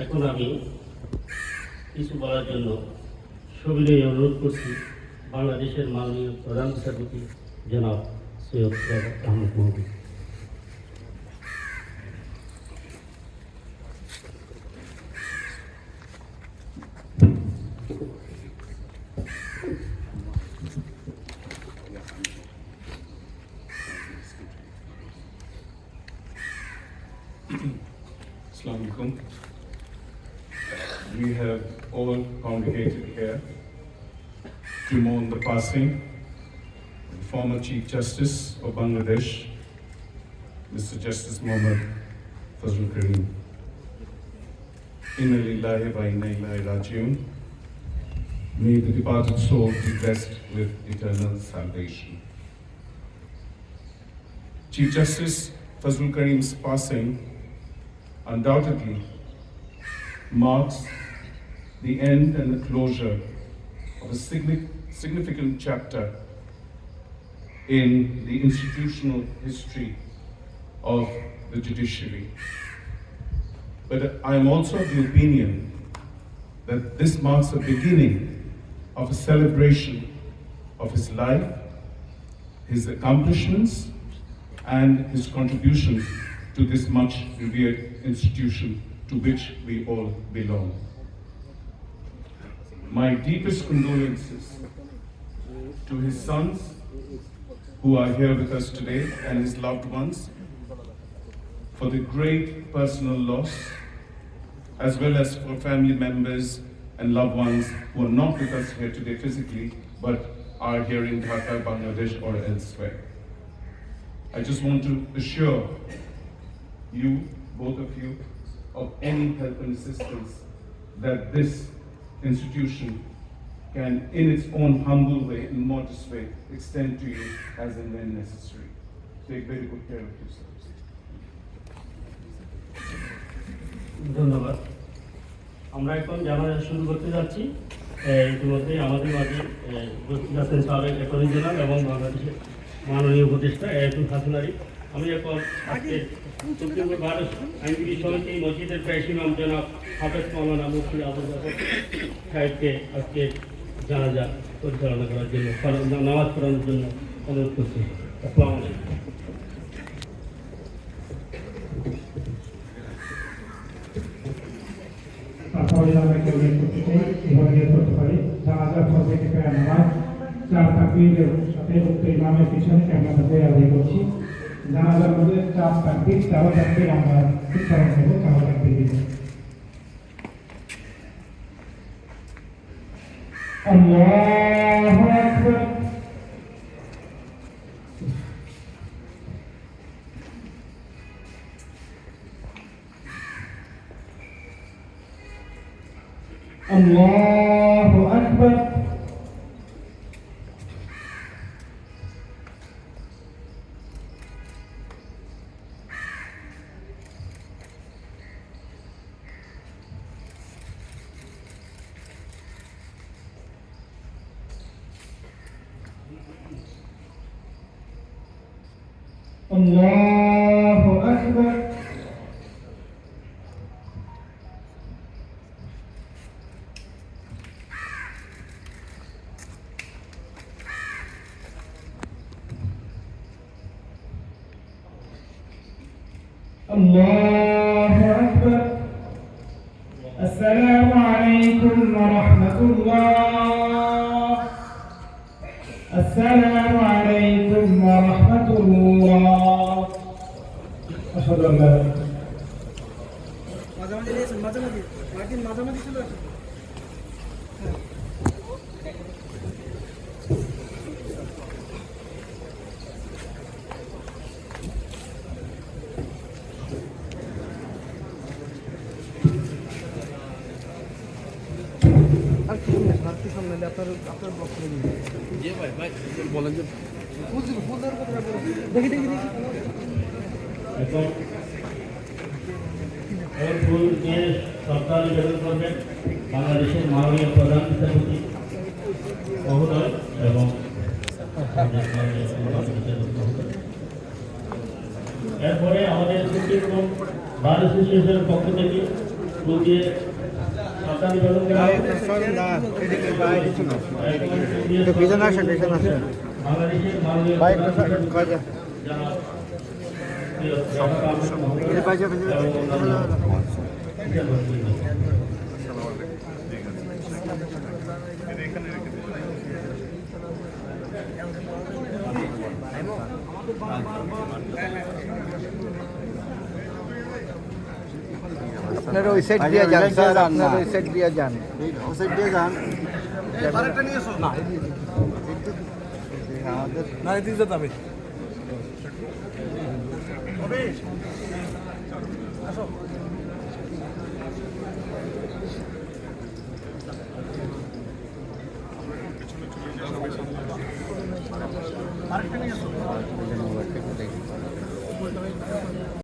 এখন আমি কিছু বলার জন্য সবিনয় অনুরোধ করছি বাংলাদেশের মাননীয় প্রধান বিচারপতি জনাব Syed Ahmad Mahmud. Assalamu alaikum. We have all congregated here to mourn the passing of the former Chief Justice of Bangladesh, Mr. Justice Mohammad Fazlul Karim. Inna lillahi wa inna ilaihi raji'un. May the departed soul be blessed with eternal salvation. Chief Justice Fazlul Karim's passing undoubtedly marks the end and the closure of a significant chapter in the institutional history of the judiciary. But I am also of the opinion that this marks the beginning of a celebration of his life, his accomplishments, and his contributions to this much revered institution to which we all belong. My deepest condolences to his sons who are here with us today and his loved ones for the great personal loss, as well as for family members and loved ones who are not with us here today physically but are here in Dhaka, Bangladesh or elsewhere. I just want to assure you, both of you, of any help and assistance that this institution can, in its own humble way and modest way, extend to you as and when necessary. Take very good care of yourselves. ধন্যবাদ। আমরা এখন জানাজা শুরু করতে যাচ্ছি। ইতিমধ্যে আমাদের মাঝে উপস্থিত আছেন সাবেক অ্যাটর্নি জেনারেল এবং বাংলাদেশের মাননীয় উপদেষ্টা এয়াতুল হাসান আলী। আমি এখন আজকে সুপ্রিম কোর্ট বার আইনজীবী সমিতি মসজিদের প্রেসি ইমাম জনাব হাফেজ মাওলানা মুফতি আবুল জাফর সাহেবকে আজকে জানাজা পরিচালনা করার জন্য নামাজ পড়ানোর জন্য অনুরোধ করছি। আসসালামু আলাইকুম। তারপরে আমরা কেউ করতে চাই এভাবে করতে পারি। জানাজার পর থেকে প্রায় নামাজ 4 তাকবীরের সাথে উক্ত ইমামের পিছনে আমরা তাকে আদায় করছি। জানাজার মধ্যে 4 তাকবীর 4 তাকবীর আমরা উচ্চারণ করব। 4 তাকবীর দিব। আল্লাহু আকবার। আল্লাহু আকবার। আল্লাহু আকবার। الله أكبر. السلام عليكم ورحمة الله. السلام عليكم ورحمة الله. أشهد أن لا إله إلا الله. আপনার বক্তব্য জি ভাই ভাই বলেন যে দেখি দেখি দেখি এখন এর ফুল দিয়ে সরকার নিবেদন করবেন বাংলাদেশের মাননীয় প্রধান বিচারপতি মহোদয় এবং এরপরে আমাদের সুপ্রিম কোর্ট বার অ্যাসোসিয়েশনের পক্ষ থেকে ফুল দিয়ে শ্রদ্ধা নিবেদন করা হবে। বাংলাদেশের মাননীয় প্রধানমন্ত্রী যারা প্রিয় এবং অন্যান্য আপনারা ওই সাইড দিয়ে যান স্যার, আপনারা ওই সাইড দিয়ে যান। ওই সাইড দিয়ে যান। না এদিকে যেতে হবে। আরেকটা নিয়ে আসো।